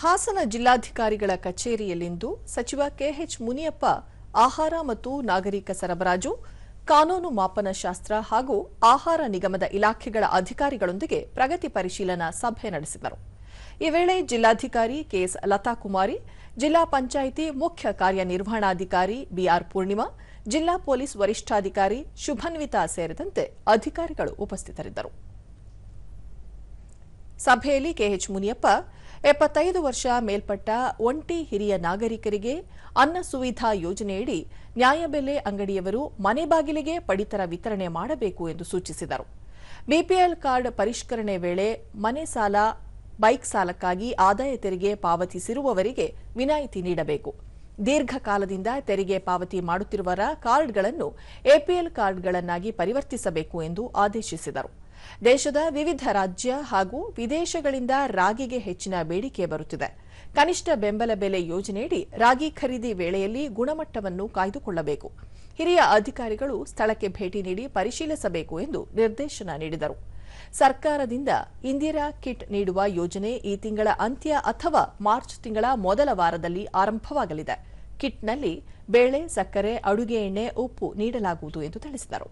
ಹಾಸನ ಜಿಲ್ಲಾಧಿಕಾರಿಗಳ ಕಚೇರಿಯಲ್ಲಿಂದು ಸಚಿವ ಕೆಎಚ್ ಮುನಿಯಪ್ಪ ಆಹಾರ ಮತ್ತು ನಾಗರಿಕ ಸರಬರಾಜು, ಕಾನೂನು ಮಾಪನ ಶಾಸ್ತ್ರ ಹಾಗೂ ಆಹಾರ ನಿಗಮದ ಇಲಾಖೆಗಳ ಅಧಿಕಾರಿಗಳೊಂದಿಗೆ ಪ್ರಗತಿ ಪರಿಶೀಲನಾ ಸಭೆ ನಡೆಸಿದರು. ಈ ವೇಳೆ ಜಿಲ್ಲಾಧಿಕಾರಿ ಕೆಎಸ್ ಲತಾಕುಮಾರಿ, ಜಿಲ್ಲಾ ಪಂಚಾಯಿತಿ ಮುಖ್ಯ ಕಾರ್ಯನಿರ್ವಹಣಾಧಿಕಾರಿ ಬಿಆರ್ ಪೂರ್ಣಿಮಾ, ಜಿಲ್ಲಾ ಪೊಲೀಸ್ ವರಿಷ್ಠಾಧಿಕಾರಿ ಶುಭನ್ವಿತಾ ಸೇರಿದಂತೆ ಅಧಿಕಾರಿಗಳು ಉಪಸ್ಥಿತರಿದ್ದರು. ಸಭೆಯಲ್ಲಿ ಕೆಎಚ್ ಮುನಿಯಪ್ಪ 75 ವರ್ಷ ಮೇಲ್ಪಟ್ಟ ಒಂಟಿ ಹಿರಿಯ ನಾಗರಿಕರಿಗೆ ಅನ್ನ ಸುವಿಧಾ ಯೋಜನೆಯಡಿ ನ್ಯಾಯಬೆಲೆ ಅಂಗಡಿಯವರು ಮನೆ ಬಾಗಿಲಿಗೆ ಪಡಿತರ ವಿತರಣೆ ಮಾಡಬೇಕು ಎಂದು ಸೂಚಿಸಿದರು. ಬಿಪಿಎಲ್ ಕಾರ್ಡ್ ಪರಿಷ್ಕರಣೆ ವೇಳೆ ಮನೆ ಸಾಲ, ಬೈಕ್ ಸಾಲಕ್ಕಾಗಿ ಆದಾಯ ತೆರಿಗೆ ಪಾವತಿಸಿರುವವರಿಗೆ ವಿನಾಯಿತಿ ನೀಡಬೇಕು. ದೀರ್ಘಕಾಲದಿಂದ ತೆರಿಗೆ ಪಾವತಿ ಮಾಡುತ್ತಿರುವವರ ಕಾರ್ಡ್ಗಳನ್ನು ಎಪಿಎಲ್ ಕಾರ್ಡ್ಗಳನ್ನಾಗಿ ಪರಿವರ್ತಿಸಬೇಕು ಎಂದು ಆದೇಶಿಸಿದರು. ದೇಶದ ವಿವಿಧ ರಾಜ್ಯ ಹಾಗೂ ವಿದೇಶಗಳಿಂದ ರಾಗಿಗೆ ಹೆಚ್ಚಿನ ಬೇಡಿಕೆ ಬರುತ್ತಿದೆ. ಕನಿಷ್ಠ ಬೆಂಬಲ ಬೆಲೆ ಯೋಜನೆಯಡಿ ರಾಗಿ ಖರೀದಿ ವೇಳೆಯಲ್ಲಿ ಗುಣಮಟ್ಟವನ್ನು ಕಾಯ್ದುಕೊಳ್ಳಬೇಕು. ಹಿರಿಯ ಅಧಿಕಾರಿಗಳು ಸ್ಥಳಕ್ಕೆ ಭೇಟಿ ನೀಡಿ ಪರಿಶೀಲಿಸಬೇಕು ಎಂದು ನಿರ್ದೇಶನ ನೀಡಿದರು. ಸರ್ಕಾರದಿಂದ ಇಂದಿರಾ ಕಿಟ್ ನೀಡುವ ಯೋಜನೆ ಈ ತಿಂಗಳ ಅಂತ್ಯ ಅಥವಾ ಮಾರ್ಚ್ ತಿಂಗಳ ಮೊದಲ ವಾರದಲ್ಲಿ ಆರಂಭವಾಗಲಿದೆ. ಕಿಟ್ನಲ್ಲಿ ಬೇಳೆ, ಸಕ್ಕರೆ, ಅಡುಗೆ ಎಣ್ಣೆ, ಉಪ್ಪು ನೀಡಲಾಗುವುದು ಎಂದು ತಿಳಿಸಿದರು.